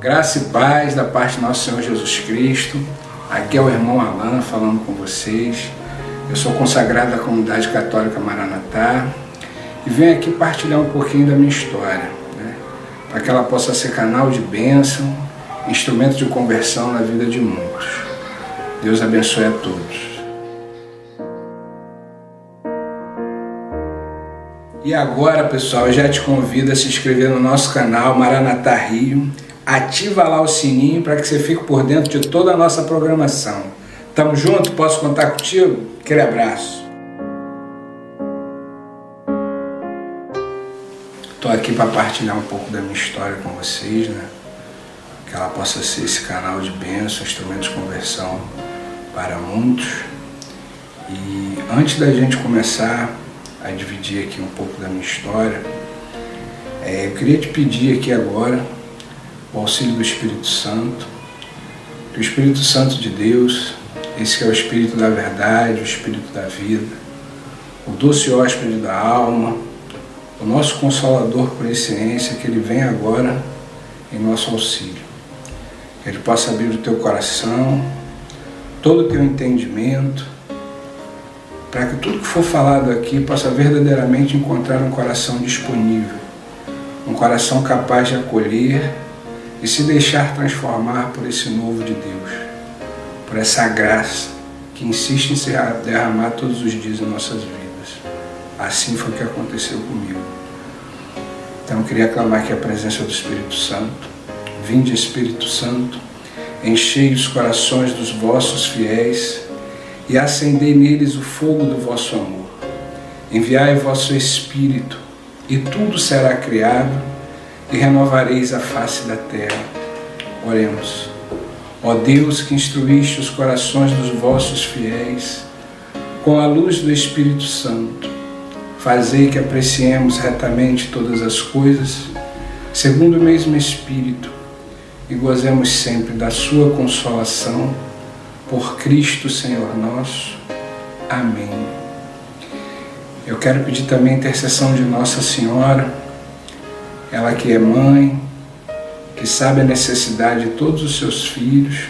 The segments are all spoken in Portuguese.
Graça e paz da parte do nosso Senhor Jesus Cristo. Aqui é o irmão Alan falando com vocês. Eu sou consagrado da comunidade católica Maranatá e venho aqui partilhar um pouquinho da minha história, para que ela possa ser canal de bênção, instrumento de conversão na vida de muitos. Deus abençoe a todos. E agora, pessoal, eu já te convido a se inscrever no nosso canal Maranatá Rio. Ativa lá o sininho para que você fique por dentro de toda a nossa programação. Tamo junto? Posso contar contigo? Aquele abraço. Estou aqui para partilhar um pouco da minha história com vocês, que ela possa ser esse canal de bênção, instrumento de conversão para muitos. E antes da gente começar a dividir aqui um pouco da minha história, eu queria te pedir aqui agora o auxílio do Espírito Santo, que o Espírito Santo de Deus, esse que é o Espírito da verdade, o Espírito da vida, o doce hóspede da alma, o nosso Consolador por excelência, que Ele venha agora em nosso auxílio. Que Ele possa abrir o teu coração, todo o teu entendimento, para que tudo que for falado aqui possa verdadeiramente encontrar um coração disponível, um coração capaz de acolher e se deixar transformar por esse novo de Deus, por essa graça que insiste em se derramar todos os dias em nossas vidas. Assim foi o que aconteceu comigo. Então eu queria clamar aqui a presença do Espírito Santo. Vinde, Espírito Santo, enchei os corações dos vossos fiéis e acendei neles o fogo do vosso amor. Enviai vosso Espírito, e tudo será criado, e renovareis a face da terra. Oremos. Ó Deus, que instruíste os corações dos vossos fiéis com a luz do Espírito Santo, fazei que apreciemos retamente todas as coisas, segundo o mesmo Espírito, e gozemos sempre da sua consolação, por Cristo Senhor nosso. Amém. Eu quero pedir também a intercessão de Nossa Senhora, ela que é mãe, que sabe a necessidade de todos os seus filhos.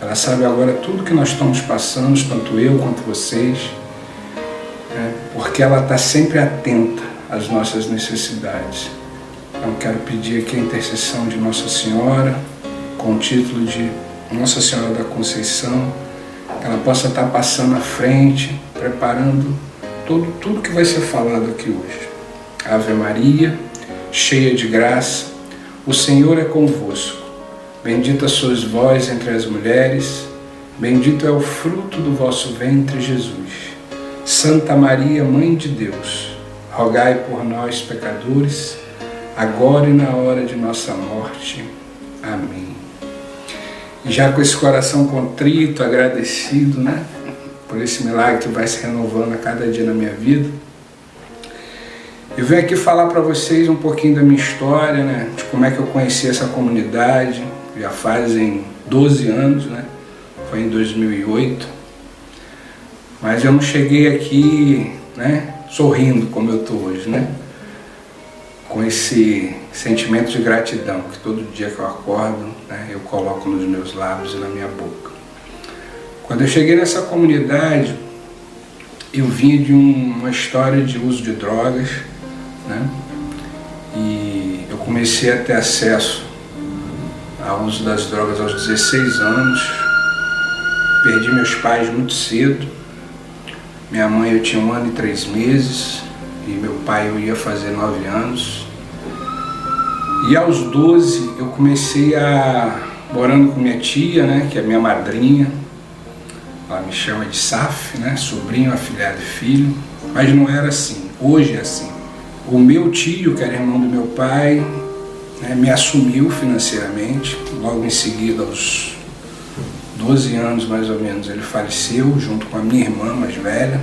Ela sabe agora tudo que nós estamos passando, tanto eu quanto vocês, porque ela está sempre atenta às nossas necessidades. Então quero pedir aqui a intercessão de Nossa Senhora, com o título de Nossa Senhora da Conceição, que ela possa estar passando à frente, preparando tudo que vai ser falado aqui hoje. Ave Maria, cheia de graça, o Senhor é convosco. Bendita sois vós entre as mulheres, bendito é o fruto do vosso ventre, Jesus. Santa Maria, Mãe de Deus, rogai por nós, pecadores, agora e na hora de nossa morte. Amém. E já com esse coração contrito, agradecido, por esse milagre que vai se renovando a cada dia na minha vida, eu venho aqui falar para vocês um pouquinho da minha história, de como é que eu conheci essa comunidade. Já fazem 12 anos, foi em 2008, mas eu não cheguei aqui, sorrindo como eu estou hoje, com esse sentimento de gratidão que todo dia que eu acordo, eu coloco nos meus lábios e na minha boca. Quando eu cheguei nessa comunidade, eu vinha de uma história de uso de drogas, e eu comecei a ter acesso ao uso das drogas aos 16 anos, perdi meus pais muito cedo, minha mãe eu tinha 1 ano e 3 meses, e meu pai eu ia fazer 9 anos, e aos 12 eu comecei morando com minha tia, que é minha madrinha, ela me chama de Saf, sobrinho, afilhado e filho, mas não era assim, hoje é assim. O meu tio, que era irmão do meu pai, me assumiu financeiramente, logo em seguida, aos 12 anos mais ou menos, ele faleceu, junto com a minha irmã mais velha,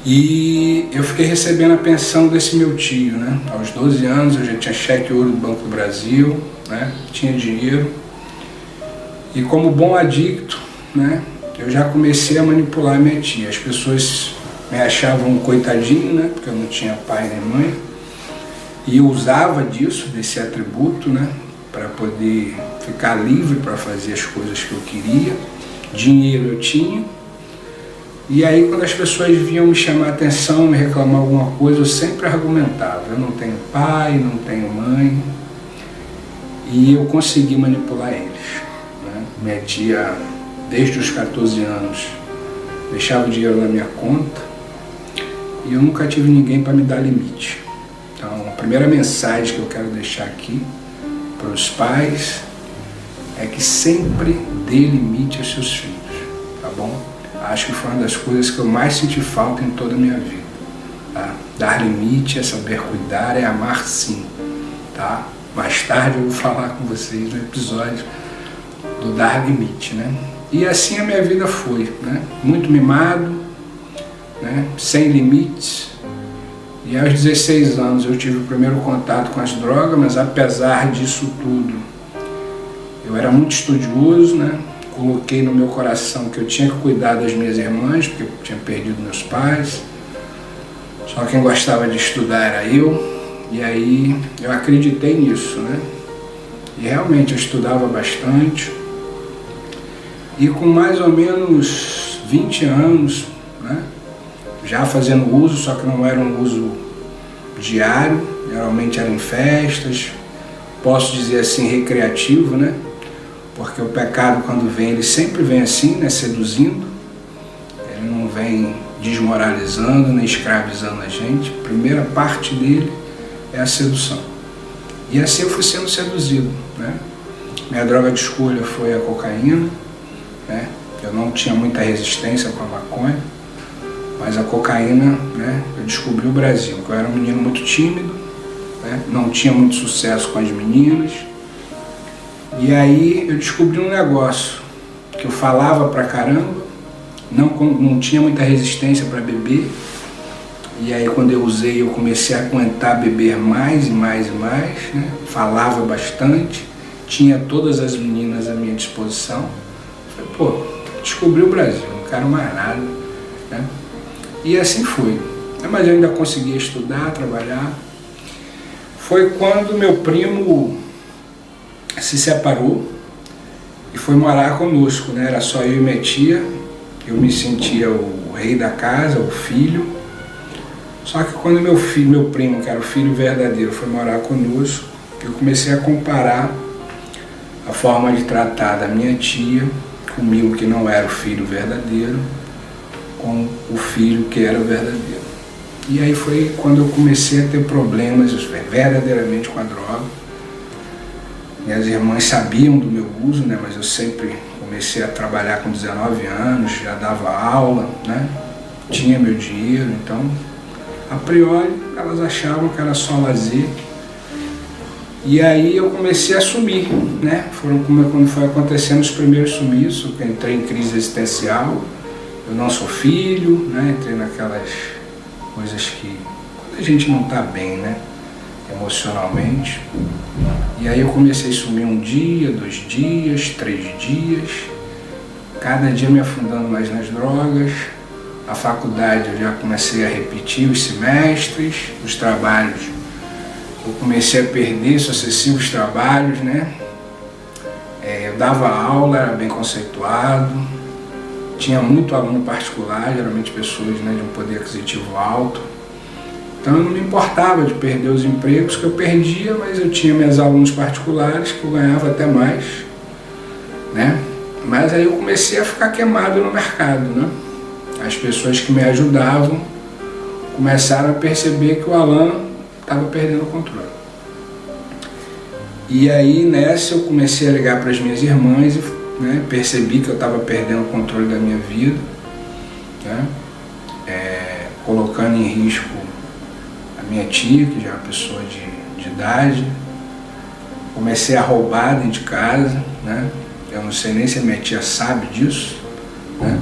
e eu fiquei recebendo a pensão desse meu tio, Aos 12 anos eu já tinha cheque ouro do Banco do Brasil, tinha dinheiro, e como bom adicto, eu já comecei a manipular a minha tia. As pessoas me achavam um coitadinho, porque eu não tinha pai nem mãe, E eu usava disso, desse atributo, né, para poder ficar livre para fazer as coisas que eu queria. Dinheiro eu tinha. E aí quando as pessoas vinham me chamar a atenção, me reclamar alguma coisa, eu sempre argumentava. Eu não tenho pai, não tenho mãe. E eu consegui manipular eles, né? Minha tia, desde os 14 anos, deixava o dinheiro na minha conta. E eu nunca tive ninguém para me dar limite. Então, a primeira mensagem que eu quero deixar aqui para os pais é que sempre dê limite aos seus filhos, tá bom? Acho que foi uma das coisas que eu mais senti falta em toda a minha vida, tá? Dar limite é saber cuidar, é amar sim, tá? Mais tarde eu vou falar com vocês no episódio do dar limite, né? E assim a minha vida foi, né? Muito mimado, né? Sem limites. E aos 16 anos eu tive o primeiro contato com as drogas, mas apesar disso tudo, eu era muito estudioso, né? Coloquei no meu coração que eu tinha que cuidar das minhas irmãs, porque eu tinha perdido meus pais. Só quem gostava de estudar era eu. E aí eu acreditei nisso, né? E realmente eu estudava bastante. E com mais ou menos 20 anos, né? Já fazendo uso, só que não era um uso diário, geralmente era em festas, posso dizer assim, recreativo, né? Porque o pecado, quando vem, ele sempre vem assim, né? Seduzindo, ele não vem desmoralizando, nem escravizando a gente. A primeira parte dele é a sedução. E assim eu fui sendo seduzido, né? Minha droga de escolha foi a cocaína, né? Eu não tinha muita resistência com a maconha, mas a cocaína, né, eu descobri o Brasil. Eu era um menino muito tímido, né, não tinha muito sucesso com as meninas. E aí eu descobri um negócio, que eu falava pra caramba, não tinha muita resistência para beber. E aí quando eu usei, eu comecei a aguentar beber mais e mais e mais, né, falava bastante, tinha todas as meninas à minha disposição. Falei, pô, descobri o Brasil, não quero mais nada, né? E assim foi. Mas eu ainda conseguia estudar, trabalhar. Foi quando meu primo se separou e foi morar conosco, né? Era só eu e minha tia. Eu me sentia o rei da casa, o filho. Só que quando meu primo, que era o filho verdadeiro, foi morar conosco, eu comecei a comparar a forma de tratar da minha tia comigo, que não era o filho verdadeiro, com o filho que era verdadeiro. E aí foi quando eu comecei a ter problemas verdadeiramente com a droga. Minhas irmãs sabiam do meu uso, né, mas eu sempre comecei a trabalhar com 19 anos, já dava aula, né, tinha meu dinheiro, então, a priori, elas achavam que era só lazer. E aí eu comecei a sumir, né, quando foi acontecendo os primeiros sumiços, eu entrei em crise existencial. Eu não sou filho, né? Entrei naquelas coisas que quando a gente não está bem, né? Emocionalmente. E aí eu comecei a sumir 1 dia, 2 dias, 3 dias, cada dia me afundando mais nas drogas. A faculdade eu já comecei a repetir os semestres, os trabalhos eu comecei a perder sucessivos trabalhos, né? Eu dava aula, era bem conceituado. Tinha muito aluno particular, geralmente pessoas, né, de um poder aquisitivo alto. Então eu não me importava de perder os empregos que eu perdia, mas eu tinha meus alunos particulares que eu ganhava até mais, né? Mas aí eu comecei a ficar queimado no mercado, né? As pessoas que me ajudavam começaram a perceber que o Alan estava perdendo o controle. E aí nessa eu comecei a ligar para as minhas irmãs e, né, percebi que eu estava perdendo o controle da minha vida, né, colocando em risco a minha tia, que já é uma pessoa de idade. Comecei a roubar dentro de casa, né, eu não sei nem se a minha tia sabe disso, né,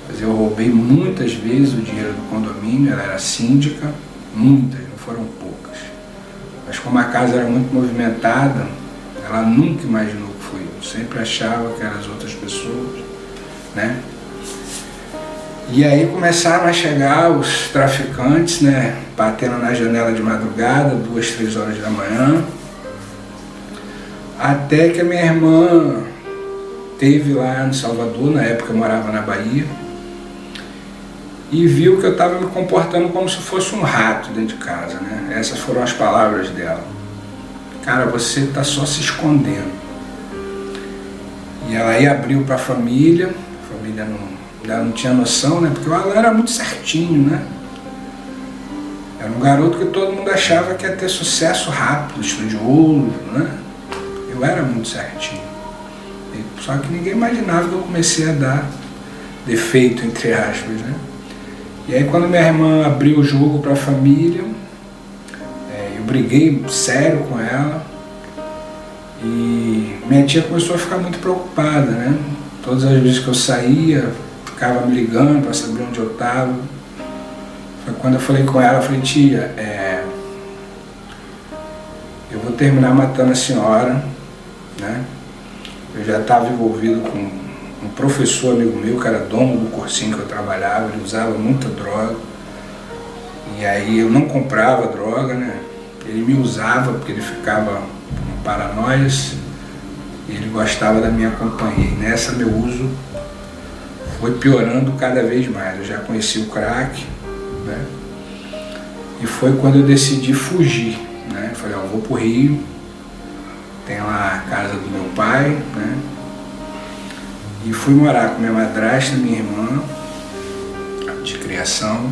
mas eu roubei muitas vezes o dinheiro do condomínio. Ela era síndica, muitas, não foram poucas. Mas como a casa era muito movimentada, ela nunca imaginou que fui eu. Sempre achava que eram as outras pessoas, né? E aí começaram a chegar os traficantes, né, batendo na janela de madrugada, 2, 3 horas da manhã, até que a minha irmã esteve lá em Salvador, na época eu morava na Bahia, e viu que eu estava me comportando como se fosse um rato dentro de casa, né? Essas foram as palavras dela. Cara, você está só se escondendo. E ela aí abriu para a família não tinha noção, né? Porque o Alan era muito certinho, né? Era um garoto que todo mundo achava que ia ter sucesso rápido, estudioso, né? Eu era muito certinho. Só que ninguém imaginava que eu comecei a dar defeito, entre aspas, né? E aí quando minha irmã abriu o jogo para a família, eu briguei sério com ela e minha tia começou a ficar muito preocupada, né? Todas as vezes que eu saía, ficava me ligando para saber onde eu estava. Quando eu falei com ela, eu falei, tia, eu vou terminar matando a senhora, né? Eu já estava envolvido com um professor amigo meu, que era dono do cursinho que eu trabalhava, ele usava muita droga. E aí eu não comprava droga, né? Ele me usava porque ele ficava com paranoias e ele gostava da minha companhia. E nessa meu uso foi piorando cada vez mais. Eu já conheci o crack, né? E foi quando eu decidi fugir, né? Eu falei, eu vou pro Rio, tem lá a casa do meu pai, né? E fui morar com minha madrasta, minha irmã, de criação.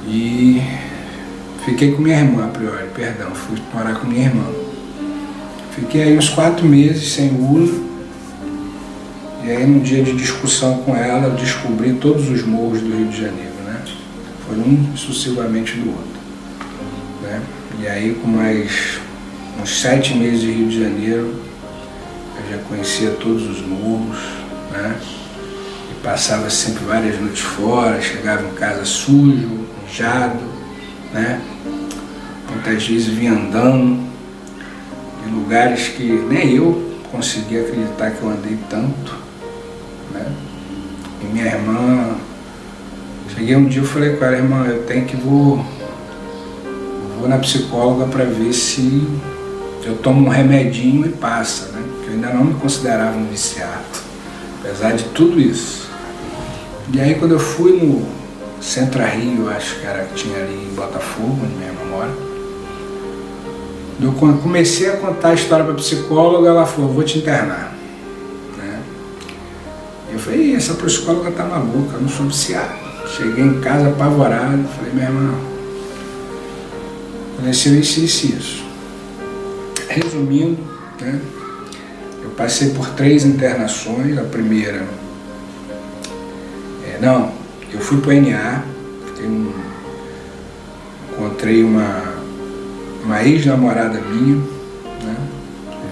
E fiquei com minha irmã, a priori, fui morar com minha irmã. Fiquei aí uns 4 meses sem uso. E aí num dia de discussão com ela, eu descobri todos os morros do Rio de Janeiro, né? Foi um sucessivamente do outro, né? E aí com mais uns 7 meses de Rio de Janeiro, eu já conhecia todos os morros, né? E passava sempre várias noites fora, chegava em casa sujo, mijado, né? Muitas vezes vinha andando em lugares que nem eu conseguia acreditar que eu andei tanto, né? E minha irmã, cheguei um dia e falei com ela, irmã, eu tenho que vou na psicóloga para ver se eu tomo um remedinho e passa, né? Porque eu ainda não me considerava um viciado, apesar de tudo isso. E aí quando eu fui no Centro Rio, acho que era que tinha ali em Botafogo, onde minha irmã mora, eu comecei a contar a história para a psicóloga, ela falou, vou te internar, né? Eu falei, essa psicóloga tá maluca, eu não sou viciado. Cheguei em casa apavorado, falei, minha irmã, aconteceu isso. Resumindo, né, eu passei por 3 internações. A primeira, eu fui para o NA, encontrei uma ex-namorada minha, né,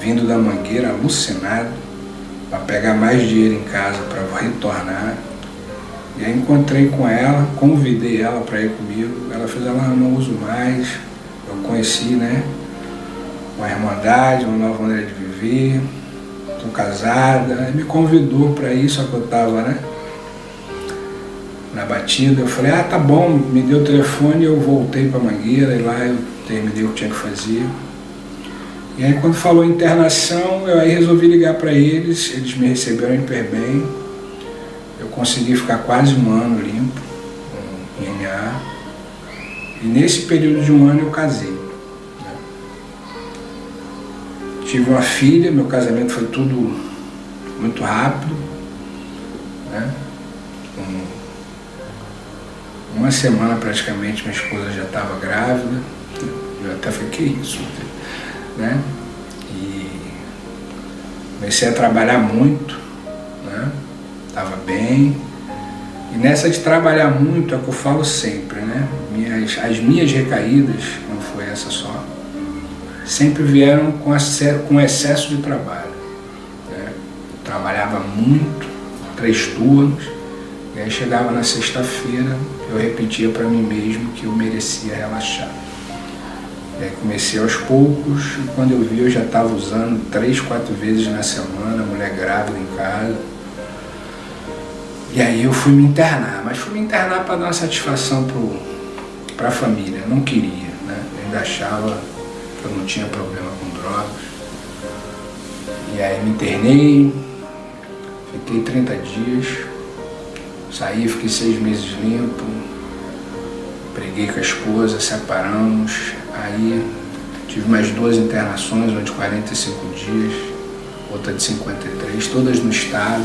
vindo da Mangueira, alucinado, para pegar mais dinheiro em casa para retornar. E aí encontrei com ela, convidei ela para ir comigo, ela fez, ela não uso mais, eu conheci, né, uma irmandade, uma nova maneira de viver, estou casada, me convidou para ir, só que eu estava, né, na batida. Eu falei, tá bom, me deu o telefone, eu voltei para Mangueira e lá eu terminei o que tinha que fazer. E aí quando falou internação, eu aí resolvi ligar para eles me receberam hiper bem, eu consegui ficar quase 1 ano limpo, em NA, e nesse período de 1 ano eu casei. Tive uma filha, meu casamento foi tudo muito rápido, né? Com 1 semana praticamente minha esposa já estava grávida, eu até falei, que isso, né? E comecei a trabalhar muito, né? Estava bem, e nessa de trabalhar muito é o que eu falo sempre, né? As minhas recaídas, não foi essa só, sempre vieram com excesso de trabalho, né? Eu trabalhava muito, 3 turnos, e aí chegava na sexta-feira, eu repetia para mim mesmo que eu merecia relaxar. E aí comecei aos poucos, e quando eu vi eu já estava usando 3, 4 vezes na semana, mulher grávida em casa. E aí eu fui me internar, mas fui me internar para dar uma satisfação para a família, não queria, né? Eu ainda achava que eu não tinha problema com drogas. E aí me internei, fiquei 30 dias, saí, fiquei 6 meses limpo, briguei com a esposa, separamos, aí tive mais 2 internações, uma de 45 dias, outra de 53, todas no estado.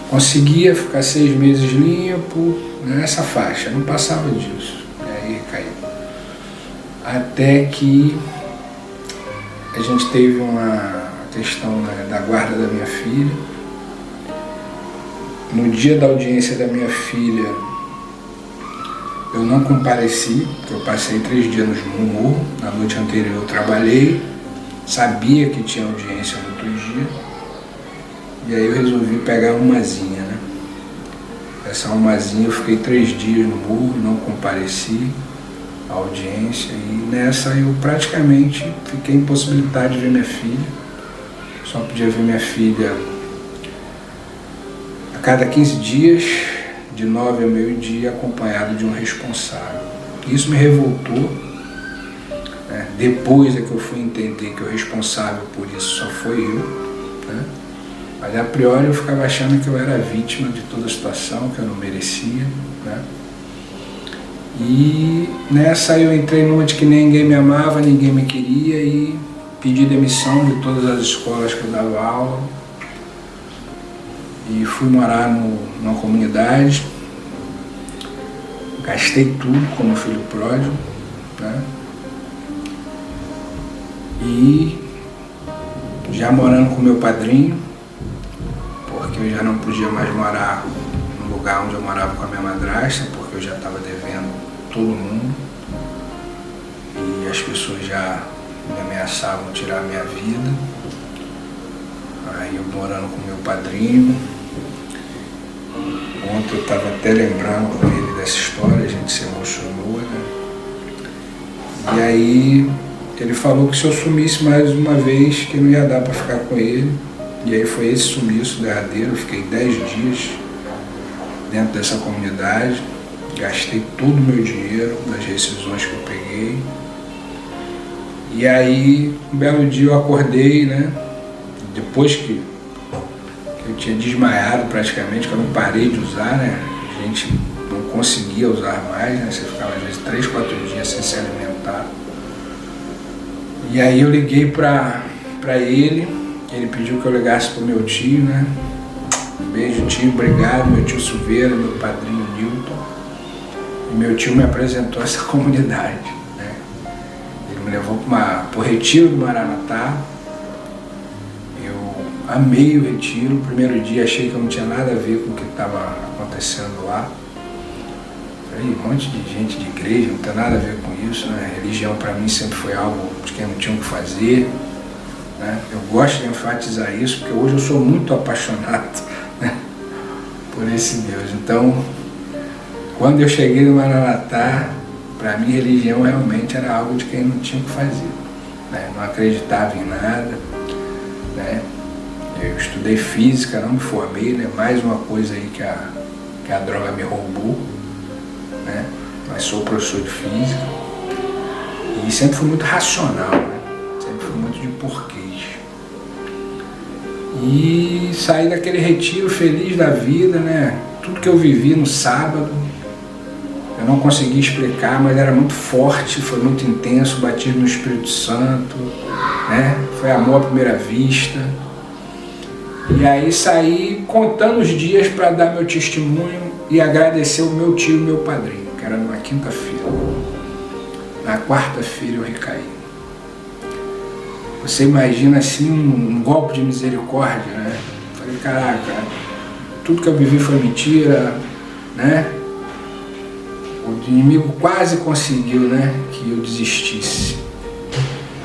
Conseguia ficar 6 meses limpo, nessa faixa, não passava disso, e aí caiu. Até que a gente teve uma questão, né, da guarda da minha filha. No dia da audiência da minha filha, eu não compareci, porque eu passei 3 dias no morro. Na noite anterior eu trabalhei, sabia que tinha audiência no outro dia, e aí eu resolvi pegar umazinha, né? Essa umazinha eu fiquei 3 dias no morro, não compareci à audiência, e nessa eu praticamente fiquei impossibilitado de ver minha filha. Só podia ver minha filha a cada 15 dias, de 9 ao meio-dia, acompanhado de um responsável. Isso me revoltou, né? Depois é que eu fui entender que o responsável por isso só foi eu, né? Mas a priori eu ficava achando que eu era vítima de toda a situação, que eu não merecia, né? E nessa eu entrei numa de que ninguém me amava, ninguém me queria, e pedi demissão de todas as escolas que eu dava aula e fui morar numa comunidade. Gastei tudo como filho pródigo, né? E já morando com meu padrinho, porque eu já não podia mais morar no lugar onde eu morava com a minha madrasta, porque eu já estava devendo todo mundo e as pessoas já me ameaçavam tirar a minha vida. Aí eu morando com meu padrinho. Ontem eu estava até lembrando com ele dessa história, a gente se emocionou, né? E aí ele falou que se eu sumisse mais uma vez, que não ia dar para ficar com ele. E aí foi esse sumiço derradeiro, eu fiquei 10 dias dentro dessa comunidade, gastei todo o meu dinheiro das rescisões que eu peguei. E aí, um belo dia eu acordei, né? Depois que eu tinha desmaiado praticamente, que eu não parei de usar, né? A gente não conseguia usar mais, né? Você ficava às vezes 3, 4 dias sem se alimentar. E aí eu liguei pra ele pediu que eu ligasse pro meu tio, né? Um beijo, tio, obrigado, meu tio Silveira, meu padrinho Newton. E meu tio me apresentou essa comunidade, né? Ele me levou pro retiro do Maranatá. Eu amei o retiro. No primeiro dia achei que eu não tinha nada a ver com o que estava acontecendo lá. Falei, um monte de gente de igreja, não tem nada a ver com isso, né? Religião para mim sempre foi algo de quem não tinha o que fazer, né? Eu gosto de enfatizar isso porque hoje eu sou muito apaixonado, né, por esse Deus. Então, quando eu cheguei no Maranatá, para mim religião realmente era algo de quem não tinha o que fazer, né? Não acreditava em nada, né? Eu estudei física, não me formei, né? Mais uma coisa aí que a droga me roubou, né? Mas sou professor de física e sempre fui muito racional, né? Sempre fui muito de porquês. E saí daquele retiro feliz da vida, né? Tudo que eu vivi no sábado, eu não consegui explicar, mas era muito forte, foi muito intenso, batido no Espírito Santo, né? Foi amor à primeira vista. E aí saí contando os dias para dar meu testemunho e agradecer o meu tio e meu padrinho, que era numa quinta-feira. Na quarta-feira eu recaí. Você imagina assim um golpe de misericórdia, né? Falei, caraca, tudo que eu vivi foi mentira, né? O inimigo quase conseguiu, né, que eu desistisse.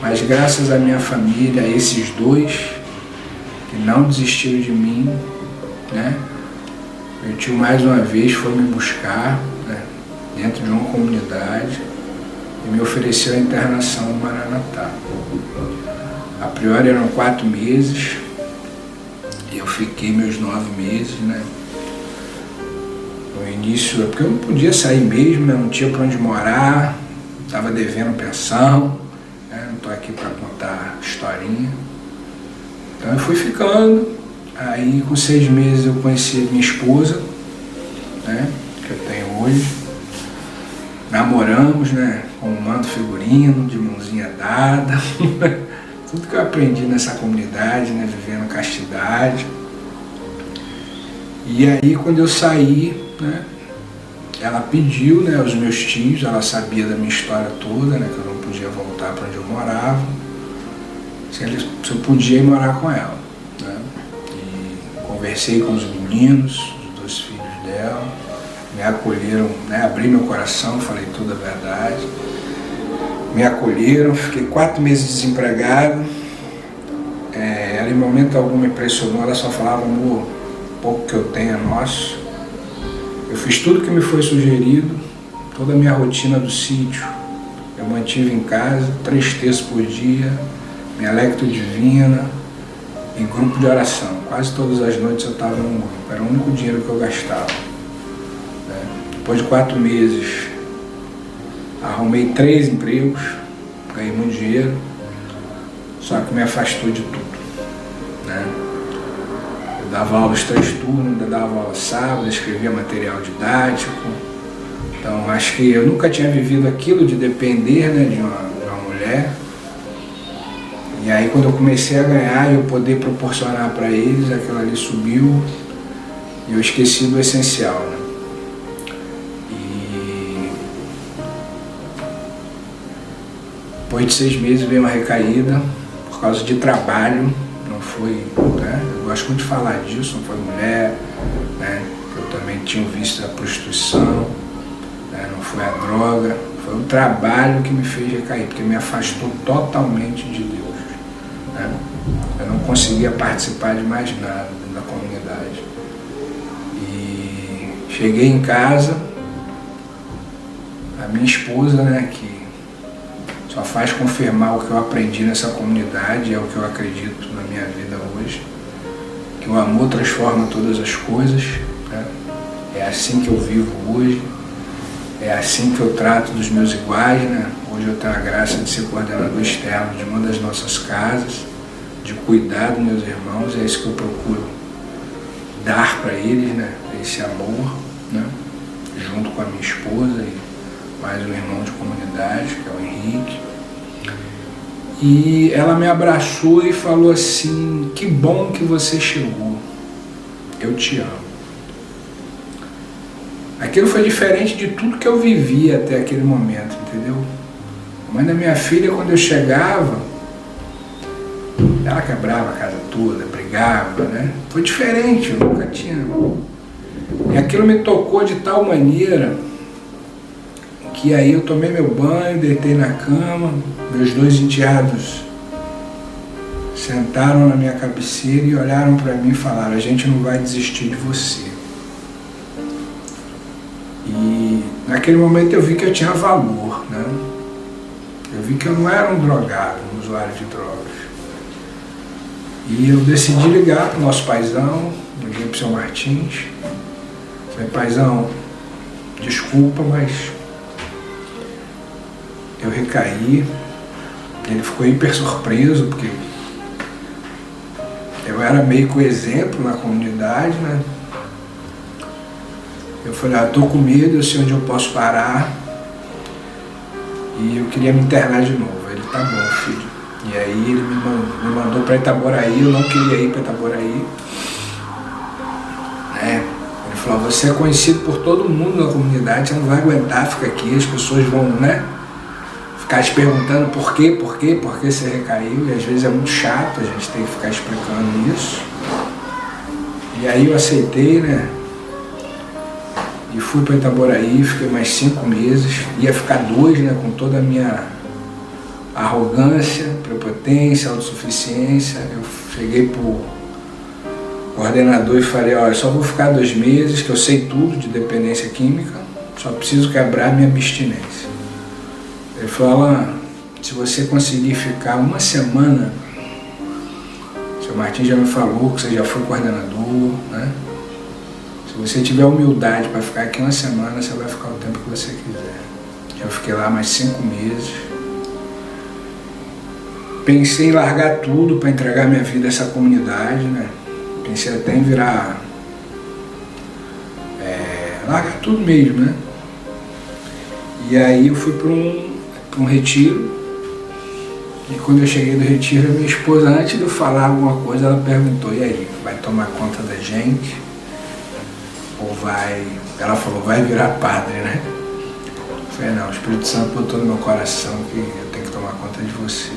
Mas graças à minha família, a esses dois que não desistiram de mim, né? Meu tio mais uma vez foi me buscar, né, dentro de uma comunidade e me ofereceu a internação no Maranatá. A priori eram 4 meses e eu fiquei meus 9 meses, né? No início, porque eu não podia sair mesmo, né? Não tinha para onde morar, estava devendo pensão, né? Não estou aqui para contar historinha. Então eu fui ficando, aí com 6 meses eu conheci minha esposa, né? Que eu tenho hoje. Namoramos, né? Com um manto figurino, de mãozinha dada. Tudo que eu aprendi nessa comunidade, né? Vivendo castidade. E aí quando eu saí, né? Ela pediu, né? Aos meus tios, ela sabia da minha história toda, né? Que eu não podia voltar para onde eu morava. Se eu podia ir morar com ela, né? E conversei com os meninos, os 2 filhos dela. Me acolheram, né? Abri meu coração, falei toda a verdade. Me acolheram, fiquei 4 meses desempregado. Ela em momento algum me impressionou, ela só falava, amor, o pouco que eu tenho é nosso. Eu fiz tudo que me foi sugerido, toda a minha rotina do sítio. Eu mantive em casa, 3 terços por dia, minha lectio divina e grupo de oração. Quase todas as noites eu estava num grupo, era o único dinheiro que eu gastava. Depois de 4 meses, arrumei 3 empregos, ganhei muito dinheiro, só que me afastou de tudo, né? Eu dava aula os 3 turnos, ainda dava aula sábado, escrevia material didático. Então acho que eu nunca tinha vivido aquilo de depender, né, de uma mulher. E aí quando eu comecei a ganhar e eu poder proporcionar para eles, aquilo ali subiu e eu esqueci do essencial, né? Depois de 6 meses veio uma recaída, por causa de trabalho, não foi, né? Eu gosto muito de falar disso, não foi mulher, né? Eu também tinha o vício da prostituição, né? Não foi a droga, foi o trabalho que me fez recair, porque me afastou totalmente de Deus, né? Eu não conseguia participar de mais nada da comunidade. E cheguei em casa, a minha esposa, né, que só faz confirmar o que eu aprendi nessa comunidade, é o que eu acredito na minha vida hoje, que o amor transforma todas as coisas, né? É assim que eu vivo hoje, é assim que eu trato dos meus iguais, né? Hoje eu tenho a graça de ser coordenador externo de uma das nossas casas, de cuidar dos meus irmãos, é isso que eu procuro dar para eles, né? Esse amor, né? Junto com a minha esposa e mais um irmão de comunidade, que é o Henrique. E ela me abraçou e falou assim, que bom que você chegou, eu te amo. Aquilo foi diferente de tudo que eu vivia até aquele momento, entendeu? A mãe da minha filha, quando eu chegava, ela quebrava a casa toda, brigava, né? Foi diferente, eu nunca tinha. E aquilo me tocou de tal maneira que aí eu tomei meu banho, deitei na cama, meus 2 enteados sentaram na minha cabeceira e olharam para mim e falaram, a gente não vai desistir de você. E naquele momento eu vi que eu tinha valor, né? Eu vi que eu não era um drogado, um usuário de drogas. E eu decidi ligar para o nosso paizão, liguei para o seu Martins, falei, paizão, desculpa, mas eu recaí. Ele ficou hiper surpreso, porque eu era meio que o exemplo na comunidade, né? Eu falei, eu tô com medo, eu sei onde eu posso parar e eu queria me internar de novo. Ele, tá bom, filho. E aí ele me mandou para Itaboraí, eu não queria ir para Itaboraí, né? Ele falou, você é conhecido por todo mundo na comunidade, você não vai aguentar ficar aqui, as pessoas vão, né, ficar te perguntando por que você recaiu, e às vezes é muito chato a gente ter que ficar explicando isso. E aí eu aceitei, né, e fui para Itaboraí, fiquei mais 5 meses, ia ficar 2, né, com toda a minha arrogância, prepotência, autossuficiência. Eu cheguei pro coordenador e falei, olha, só vou ficar 2 meses, que eu sei tudo de dependência química, só preciso quebrar minha abstinência. Ele falou, Alan, se você conseguir ficar 1 semana, o seu Martins já me falou que você já foi coordenador, né? você tiver humildade para ficar aqui uma semana, você vai ficar o tempo que você quiser. Eu fiquei lá mais 5 meses. Pensei em largar tudo para entregar minha vida a essa comunidade, né? Pensei até em virar... largar tudo mesmo, né? E aí eu fui para um retiro. E quando eu cheguei do retiro, a minha esposa, antes de eu falar alguma coisa, ela perguntou: e aí, vai tomar conta da gente? Ou vai... Ela falou: vai virar padre, né? Eu falei: não, o Espírito Santo botou no meu coração que eu tenho que tomar conta de vocês.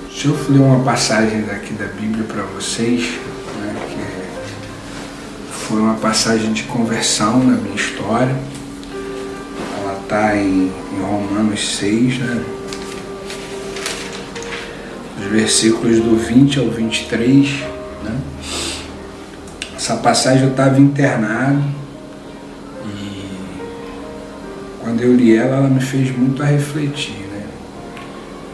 Deixa eu ler uma passagem daqui da Bíblia para vocês, né, que foi uma passagem de conversão na minha história. Ela está em Romanos 6, né? Os versículos do 20 ao 23, né? Essa passagem eu estava internado e quando eu li ela me fez muito a refletir, né?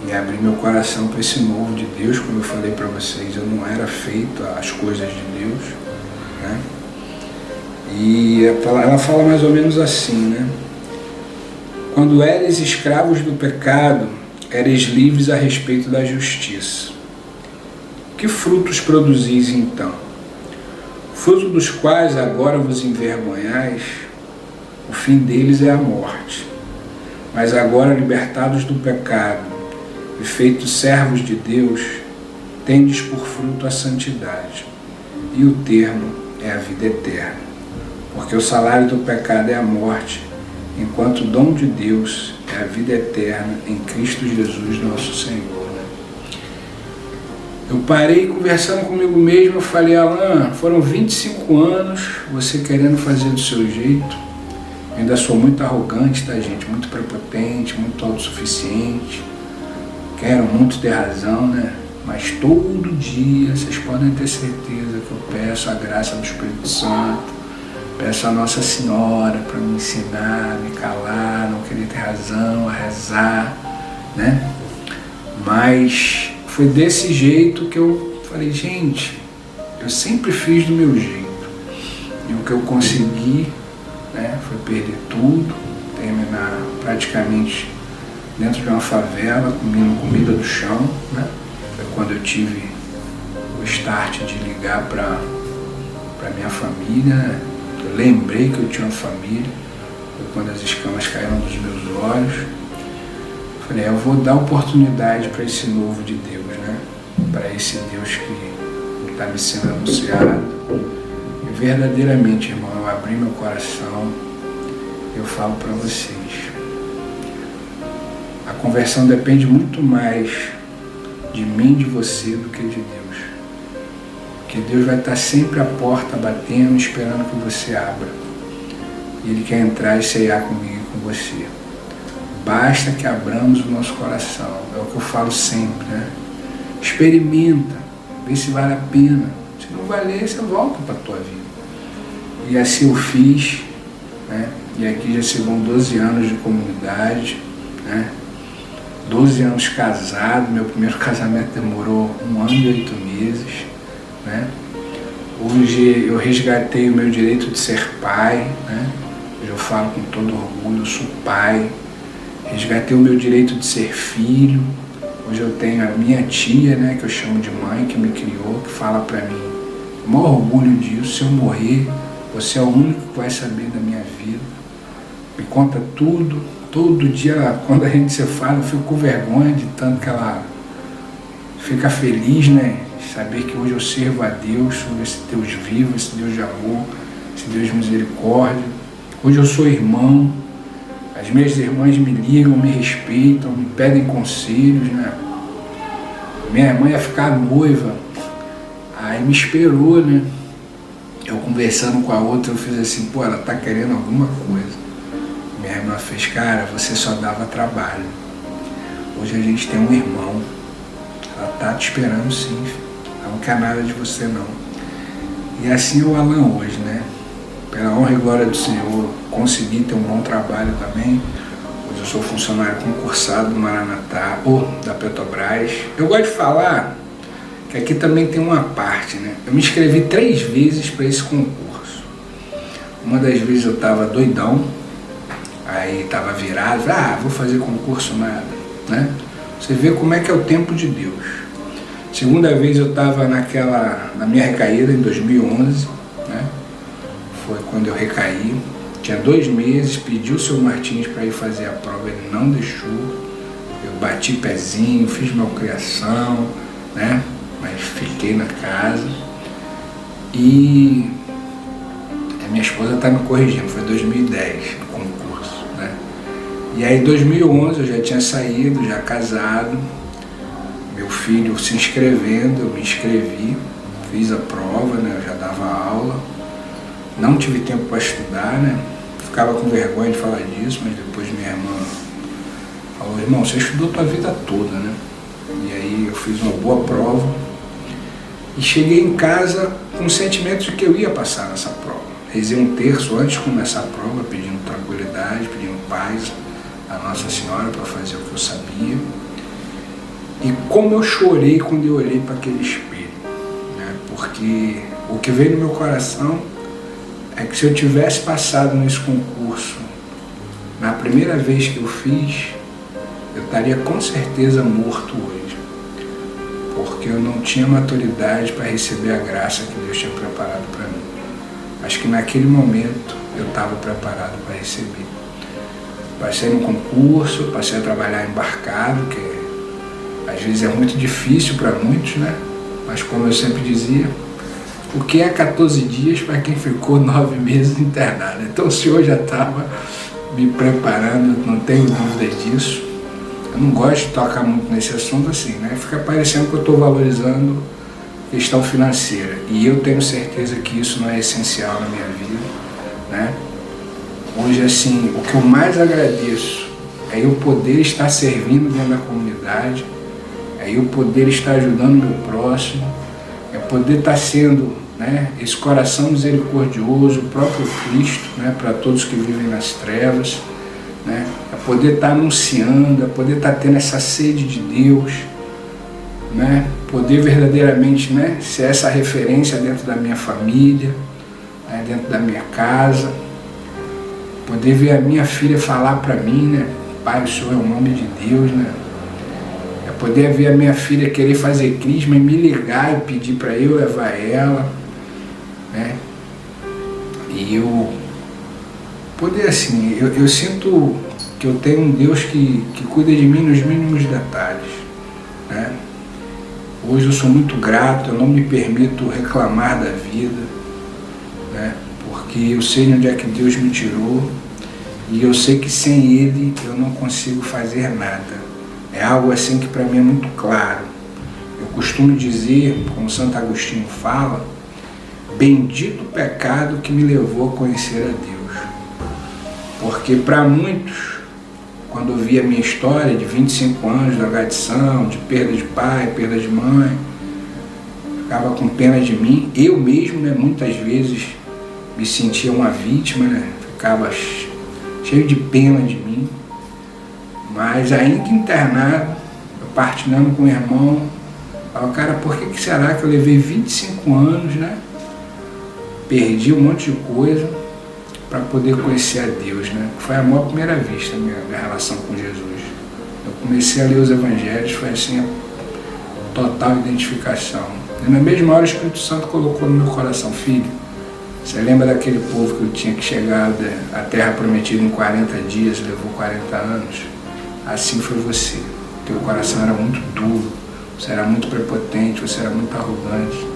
E abrir meu coração para esse novo de Deus. Como eu falei para vocês, eu não era feito às coisas de Deus, né? E ela fala mais ou menos assim, né? Quando eres escravos do pecado, eres livres a respeito da justiça. Que frutos produzis então? Fruto dos quais agora vos envergonhais, o fim deles é a morte. Mas agora, libertados do pecado e feitos servos de Deus, tendes por fruto a santidade, e o termo é a vida eterna. Porque o salário do pecado é a morte, enquanto o dom de Deus é a vida eterna em Cristo Jesus nosso Senhor. Eu parei conversando comigo mesmo, eu falei: Alan, foram 25 anos você querendo fazer do seu jeito. Eu ainda sou muito arrogante, tá, gente? Muito prepotente, muito autossuficiente. Quero muito ter razão, né? Mas todo dia, vocês podem ter certeza que eu peço a graça do Espírito Santo, peço a Nossa Senhora para me ensinar, me calar, não querer ter razão, a rezar, né? Mas foi desse jeito que eu falei: gente, eu sempre fiz do meu jeito. E o que eu consegui, né, foi perder tudo, terminar praticamente dentro de uma favela, comendo comida do chão, né? Foi quando eu tive o start de ligar para minha família, né? Eu lembrei que eu tinha uma família, foi quando as escamas caíram dos meus olhos. Falei: eu vou dar oportunidade para esse novo de Deus, né? Para esse Deus que está me sendo anunciado. E verdadeiramente, irmão, eu abri meu coração, eu falo para vocês, a conversão depende muito mais de mim, de você, do que de Deus. Porque Deus vai estar sempre à porta batendo, esperando que você abra. E Ele quer entrar e ceiar comigo e com você. Basta que abramos o nosso coração. É o que eu falo sempre, né? Experimenta, vê se vale a pena. Se não valer, você volta para a tua vida. E assim eu fiz, né? E aqui já se vão 12 anos de comunidade, né? 12 anos casado. Meu primeiro casamento demorou 1 ano e 8 meses, né? Hoje eu resgatei o meu direito de ser pai, né? Hoje eu falo com todo orgulho: eu sou pai. Resgatei o meu direito de ser filho. Hoje eu tenho a minha tia, né, que eu chamo de mãe, que me criou, que fala pra mim, o maior orgulho disso: se eu morrer, você é o único que vai saber da minha vida. Me conta tudo. Todo dia, quando a gente se fala, eu fico com vergonha de tanto que ela fica feliz, né? Saber que hoje eu sirvo a Deus, sou esse Deus vivo, esse Deus de amor, esse Deus de misericórdia. Hoje eu sou irmão. As minhas irmãs me ligam, me respeitam, me pedem conselhos, né? Minha irmã ia ficar noiva, aí me esperou, né? Eu conversando com a outra, eu fiz assim: pô, ela tá querendo alguma coisa. Minha irmã fez: cara, você só dava trabalho. Hoje a gente tem um irmão, ela tá te esperando sim, filho. Ela não quer nada de você não. E assim é o Alan hoje, né? Pela honra e glória do Senhor, consegui ter um bom trabalho também. Hoje eu sou funcionário concursado do Maranatá, ou da Petrobras. Eu gosto de falar que aqui também tem uma parte, né? Eu me inscrevi 3 vezes para esse concurso. Uma das vezes eu estava doidão, aí estava virado, vou fazer concurso nada, né? Você vê como é que é o tempo de Deus. Segunda vez eu estava na minha recaída, em 2011, né? Foi quando eu recaí. Tinha 2 meses, pedi o seu Martins para ir fazer a prova, ele não deixou. Eu bati pezinho, fiz malcriação, né? Mas fiquei na casa. E a minha esposa está me corrigindo, foi 2010 o concurso, né? E aí em 2011 eu já tinha saído, já casado, meu filho se inscrevendo, eu me inscrevi, fiz a prova, né? Eu já dava aula, não tive tempo para estudar, né? Ficava com vergonha de falar disso, mas depois minha irmã falou, irmão, você estudou tua vida toda, né? E aí eu fiz uma boa prova e cheguei em casa com o sentimento de que eu ia passar nessa prova. Rezei um terço antes de começar a prova, pedindo tranquilidade, pedindo paz a Nossa Senhora para fazer o que eu sabia. E como eu chorei quando eu olhei para aquele espelho, né? Porque o que veio no meu coração é que se eu tivesse passado nesse concurso na primeira vez que eu fiz, eu estaria com certeza morto hoje, porque eu não tinha maturidade para receber a graça que Deus tinha preparado para mim. Acho que naquele momento eu estava preparado para receber. Passei no concurso, passei a trabalhar embarcado, que às vezes é muito difícil para muitos, né? Mas como eu sempre dizia, o que é 14 dias para quem ficou 9 meses internado? Então o Senhor já estava me preparando, não tenho dúvida disso. Eu não gosto de tocar muito nesse assunto assim, né? Fica parecendo que eu estou valorizando a questão financeira. E eu tenho certeza que isso não é essencial na minha vida, né? Hoje, assim, o que eu mais agradeço é eu poder estar servindo dentro da comunidade, é eu poder estar ajudando o meu próximo, é poder estar sendo, né, esse coração misericordioso, o próprio Cristo, né, para todos que vivem nas trevas, né, é poder estar anunciando, é poder estar tendo essa sede de Deus, né, poder verdadeiramente, né, ser essa referência dentro da minha família, né, dentro da minha casa, poder ver a minha filha falar para mim, né, pai, o Senhor é o nome de Deus, né, é poder ver a minha filha querer fazer crisma e me ligar e pedir para eu levar ela, né, e eu poder assim, eu sinto que eu tenho um Deus que cuida de mim nos mínimos detalhes, né. Hoje eu sou muito grato, eu não me permito reclamar da vida, né, porque eu sei onde é que Deus me tirou e eu sei que sem Ele eu não consigo fazer nada. É algo assim que para mim é muito claro. Eu costumo dizer, como Santo Agostinho fala, bendito o pecado que me levou a conhecer a Deus. Porque para muitos, quando eu vi a minha história de 25 anos de drogadição, de perda de pai, perda de mãe, ficava com pena de mim. Eu mesmo, né, muitas vezes me sentia uma vítima, né, ficava cheio de pena de mim. Mas ainda internado, eu partilhando com o irmão, falava, cara, por que será que eu levei 25 anos, né? Perdi um monte de coisa para poder conhecer a Deus, né? Foi amor à primeira vista, minha relação com Jesus. Eu comecei a ler os evangelhos, foi assim a total identificação. E na mesma hora o Espírito Santo colocou no meu coração, filho, você lembra daquele povo que eu tinha que chegar à terra prometida em 40 dias, levou 40 anos? Assim foi você. Teu coração era muito duro, você era muito prepotente, você era muito arrogante,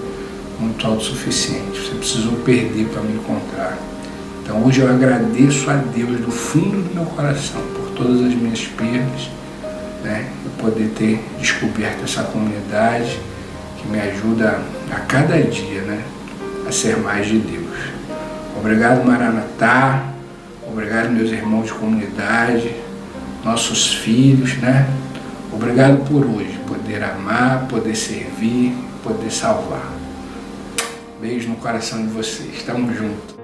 muito autossuficiente. Você precisou perder para me encontrar. Então hoje eu agradeço a Deus do fundo do meu coração por todas as minhas perdas, né? Eu poder ter descoberto essa comunidade que me ajuda a cada dia, né, a ser mais de Deus. Obrigado, Maranatá. Obrigado, meus irmãos de comunidade, nossos filhos, né? Obrigado por hoje, poder amar, poder servir, poder salvar. Beijo no coração de vocês. Tamo junto.